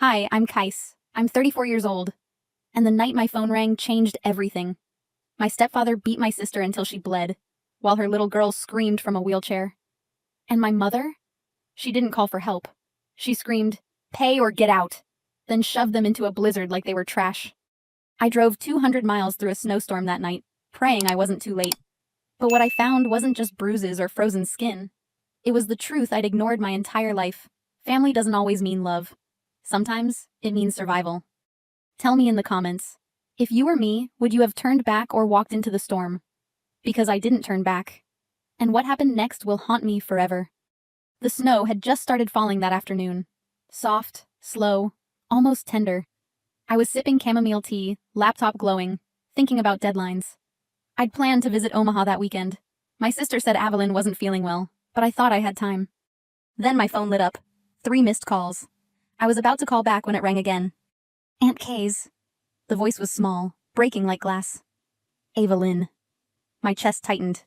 Hi, I'm Kais. I'm 34 years old. And the night my phone rang changed everything. My stepfather beat my sister until she bled, while her little girl screamed from a wheelchair. And my mother? She didn't call for help. She screamed, "Pay or get out," then shoved them into a blizzard like they were trash. I drove 200 miles through a snowstorm that night, praying I wasn't too late. But what I found wasn't just bruises or frozen skin. It was the truth I'd ignored my entire life. Family doesn't always mean love. Sometimes it means survival. Tell me in the comments, if you were me, would you have turned back or walked into the storm? Because I didn't turn back. And what happened next will haunt me forever. The snow had just started falling that afternoon. Soft, slow, almost tender. I was sipping chamomile tea, laptop glowing, thinking about deadlines. I'd planned to visit Omaha that weekend. My sister said Evelyn wasn't feeling well, but I thought I had time. Then my phone lit up. 3 missed calls. I was about to call back when it rang again. Aunt Kay's. The voice was small, breaking like glass. Evelyn. My chest tightened.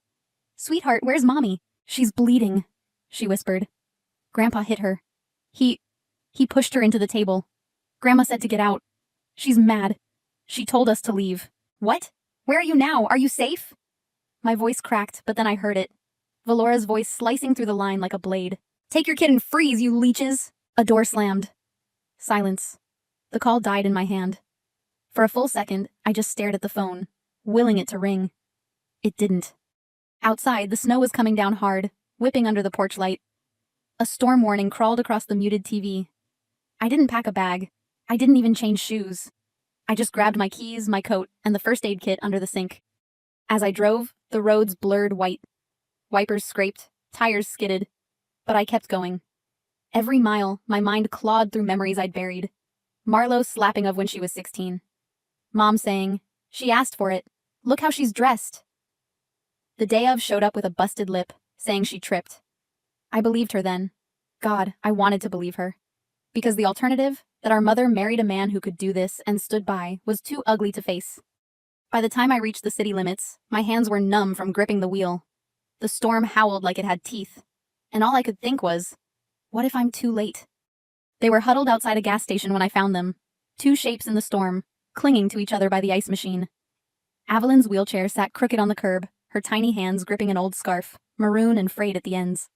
"Sweetheart, where's Mommy?" "She's bleeding," she whispered. Grandpa hit her. He pushed her into the table. Grandma said to get out. "She's mad. She told us to leave." "What? Where are you now? Are you safe?" My voice cracked, but then I heard it. Valora's voice slicing through the line like a blade. "Take your kid and freeze, you leeches!" A door slammed. Silence. The call died in my hand. For a full second, I just stared at the phone, willing it to ring. It didn't. Outside, the snow was coming down hard, whipping under the porch light. A storm warning crawled across the muted TV. I didn't pack a bag. I didn't even change shoes. I just grabbed my keys, my coat, and the first aid kit under the sink. As I drove, the roads blurred white. Wipers scraped, tires skidded, but I kept going. Every mile, my mind clawed through memories I'd buried. Marlowe's slapping of when she was 16. Mom saying, "She asked for it. Look how she's dressed." The day of showed up with a busted lip, saying she tripped. I believed her then. God, I wanted to believe her. Because the alternative, that our mother married a man who could do this and stood by, was too ugly to face. By the time I reached the city limits, my hands were numb from gripping the wheel. The storm howled like it had teeth. And all I could think was, what if I'm too late? They were huddled outside a gas station when I found them. 2 shapes in the storm, clinging to each other by the ice machine. Evelyn's wheelchair sat crooked on the curb, her tiny hands gripping an old scarf, maroon and frayed at the ends.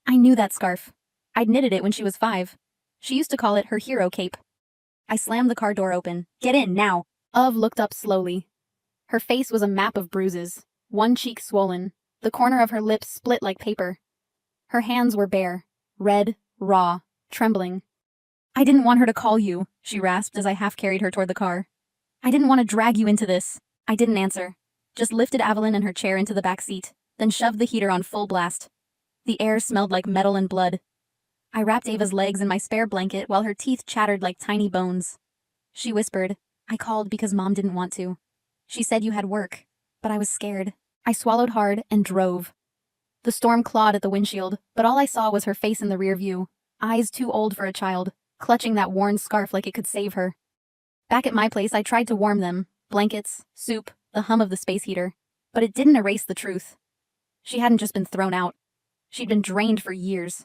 I knew that scarf. I'd knitted it when she was 5. She used to call it her hero cape. I slammed the car door open. "Get in, now!" Of looked up slowly. Her face was a map of bruises, one cheek swollen, the corner of her lips split like paper. Her hands were bare, red, raw, trembling. "I didn't want her to call you," she rasped as I half-carried her toward the car. "I didn't want to drag you into this." I didn't answer, just lifted Evelyn and her chair into the back seat, then shoved the heater on full blast. The air smelled like metal and blood. I wrapped Ava's legs in my spare blanket while her teeth chattered like tiny bones. She whispered, "I called because Mom didn't want to. She said you had work, but I was scared." I swallowed hard and drove. The storm clawed at the windshield, but all I saw was her face in the rear view, eyes too old for a child, clutching that worn scarf like it could save her. Back at my place, I tried to warm them, blankets, soup, the hum of the space heater, but it didn't erase the truth. She hadn't just been thrown out. She'd been drained for years.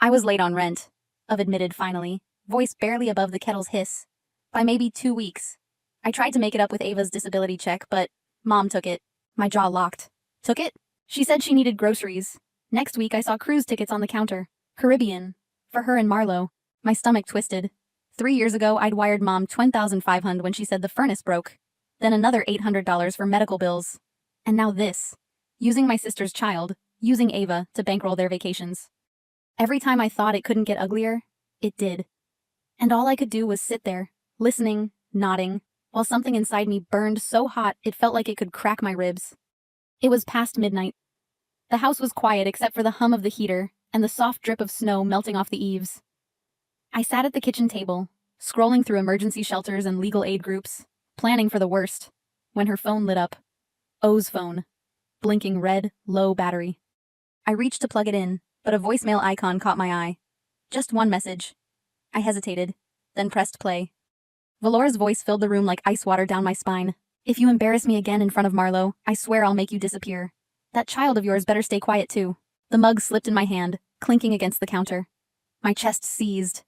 I was late on rent, Of admitted finally, voice barely above the kettle's hiss. By maybe 2 weeks. I tried to make it up with Ava's disability check, but Mom took it. My jaw locked. Took it? She said she needed groceries. Next week I saw cruise tickets on the counter. Caribbean. For her and Marlo. My stomach twisted. 3 years ago I'd wired Mom $20,500 when she said the furnace broke. Then another $800 for medical bills. And now this. Using my sister's child, using Ava, to bankroll their vacations. Every time I thought it couldn't get uglier, it did. And all I could do was sit there, listening, nodding, while something inside me burned so hot it felt like it could crack my ribs. It was past midnight. The house was quiet except for the hum of the heater and the soft drip of snow melting off the eaves. I sat at the kitchen table, scrolling through emergency shelters and legal aid groups, planning for the worst, when her phone lit up. O's phone. Blinking red, low battery. I reached to plug it in, but a voicemail icon caught my eye. Just one message. I hesitated, then pressed play. Valora's voice filled the room like ice water down my spine. "If you embarrass me again in front of Marlo, I swear I'll make you disappear. That child of yours better stay quiet too." The mug slipped in my hand, clinking against the counter. My chest seized.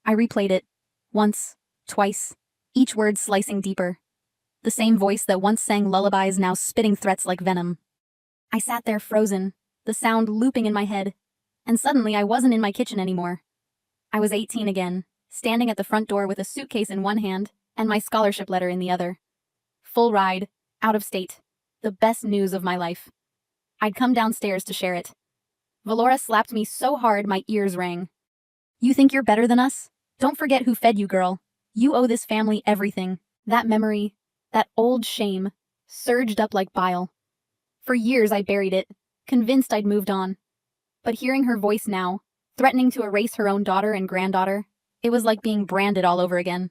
I replayed it. Once, twice, each word slicing deeper. The same voice that once sang lullabies now spitting threats like venom. I sat there frozen, the sound looping in my head, and suddenly I wasn't in my kitchen anymore. I was 18 again, standing at the front door with a suitcase in one hand and my scholarship letter in the other. Full ride, out of state. The best news of my life. I'd come downstairs to share it. Valora slapped me so hard my ears rang. You think you're better than us? Don't forget who fed you, girl. You owe this family everything. That memory, that old shame, surged up like bile. For years I buried it, convinced I'd moved on. But hearing her voice now, threatening to erase her own daughter and granddaughter, it was like being branded all over again.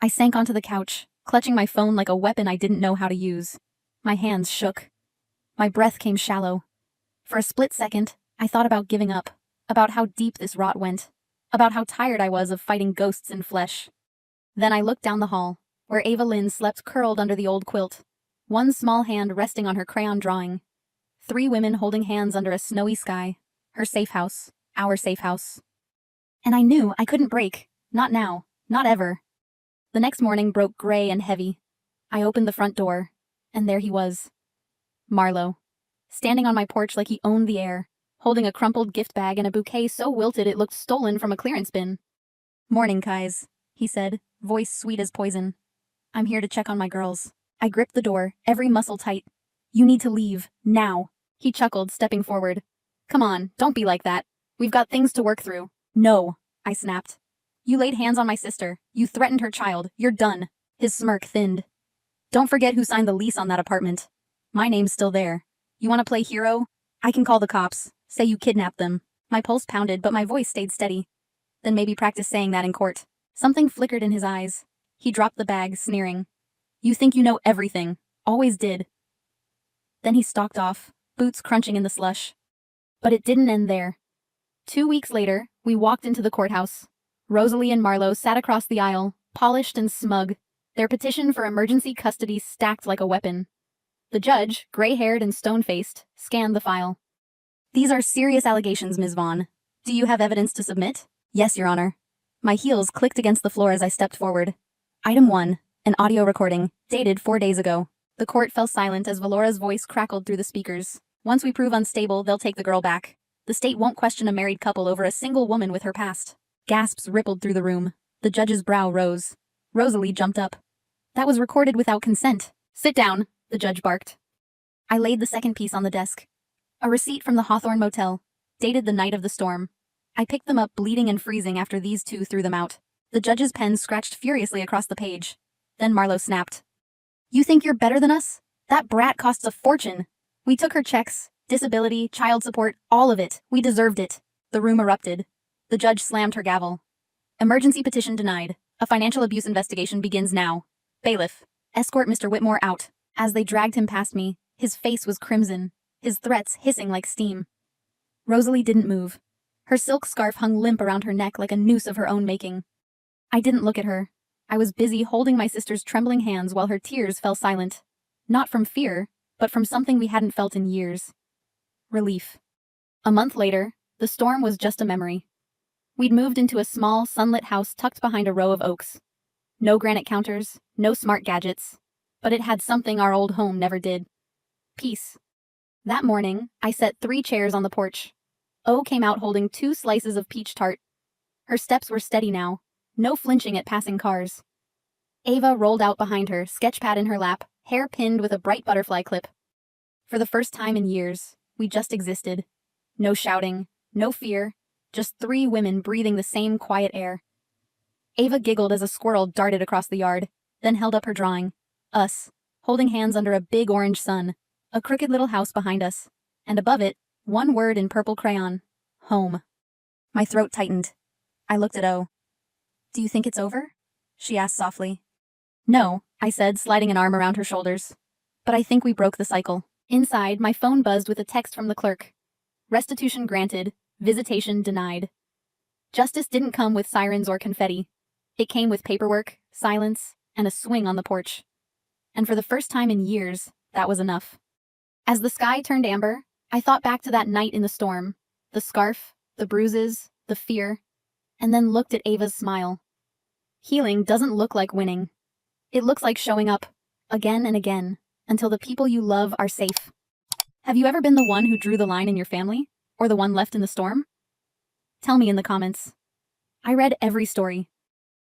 I sank onto the couch, clutching my phone like a weapon I didn't know how to use. My hands shook. My breath came shallow. For a split second, I thought about giving up, about how deep this rot went, about how tired I was of fighting ghosts in flesh. Then I looked down the hall, where Ava Lynn slept curled under the old quilt, one small hand resting on her crayon drawing. 3 women holding hands under a snowy sky. Her safe house, our safe house. And I knew I couldn't break. Not now, not ever. The next morning broke gray and heavy. I opened the front door, and there he was. Marlowe, standing on my porch like he owned the air, holding a crumpled gift bag and a bouquet so wilted it looked stolen from a clearance bin. Morning, Kais, he said, voice sweet as poison. I'm here to check on my girls. I gripped the door, every muscle tight. You need to leave, now. He chuckled, stepping forward. Come on, don't be like that. We've got things to work through. No, I snapped. You laid hands on my sister. You threatened her child. You're done. His smirk thinned. Don't forget who signed the lease on that apartment. My name's still there. You want to play hero? I can call the cops. Say you kidnapped them. My pulse pounded, but my voice stayed steady. Then maybe practice saying that in court. Something flickered in his eyes. He dropped the bag, sneering. You think you know everything. Always did. Then he stalked off, boots crunching in the slush. But it didn't end there. 2 weeks later, we walked into the courthouse. Rosalie and Marlowe sat across the aisle, polished and smug, their petition for emergency custody stacked like a weapon. The judge, gray-haired and stone-faced, scanned the file. These are serious allegations, Ms. Vaughn. Do you have evidence to submit? Yes, Your Honor. My heels clicked against the floor as I stepped forward. Item 1, an audio recording, dated 4 days ago. The court fell silent as Valora's voice crackled through the speakers. Once we prove unstable, they'll take the girl back. The state won't question a married couple over a single woman with her past. Gasps rippled through the room. The judge's brow rose. Rosalie jumped up. That was recorded without consent. Sit down, the judge barked. I laid the second piece on the desk. A receipt from the Hawthorne Motel, dated the night of the storm. I picked them up bleeding and freezing after these two threw them out. The judge's pen scratched furiously across the page. Then Marlowe snapped. You think you're better than us? That brat costs a fortune. We took her checks, disability, child support, all of it. We deserved it. The room erupted. The judge slammed her gavel. Emergency petition denied. A financial abuse investigation begins now. Bailiff, escort Mr. Whitmore out. As they dragged him past me, his face was crimson, his threats hissing like steam. Rosalie didn't move. Her silk scarf hung limp around her neck like a noose of her own making. I didn't look at her. I was busy holding my sister's trembling hands while her tears fell silent. Not from fear, but from something we hadn't felt in years. Relief. A month later, the storm was just a memory. We'd moved into a small, sunlit house tucked behind a row of oaks. No granite counters, no smart gadgets, but it had something our old home never did. Peace. That morning, I set 3 chairs on the porch. O came out holding 2 slices of peach tart. Her steps were steady now, no flinching at passing cars. Ava rolled out behind her, sketchpad in her lap, hair pinned with a bright butterfly clip. For the first time in years, we just existed. No shouting, no fear, just 3 women breathing the same quiet air. Ava giggled as a squirrel darted across the yard, then held up her drawing. Us, holding hands under a big orange sun, a crooked little house behind us, and above it, 1 word in purple crayon. Home. My throat tightened. I looked at O. Do you think it's over? She asked softly. No, I said, sliding an arm around her shoulders. But I think we broke the cycle. Inside, my phone buzzed with a text from the clerk. Restitution granted, visitation denied. Justice didn't come with sirens or confetti. It came with paperwork, silence, and a swing on the porch. And for the first time in years, that was enough. As the sky turned amber, I thought back to that night in the storm, the scarf, the bruises, the fear, and then looked at Ava's smile. Healing doesn't look like winning. It looks like showing up again and again until the people you love are safe. Have you ever been the one who drew the line in your family? Or the one left in the storm? Tell me in the comments. I read every story,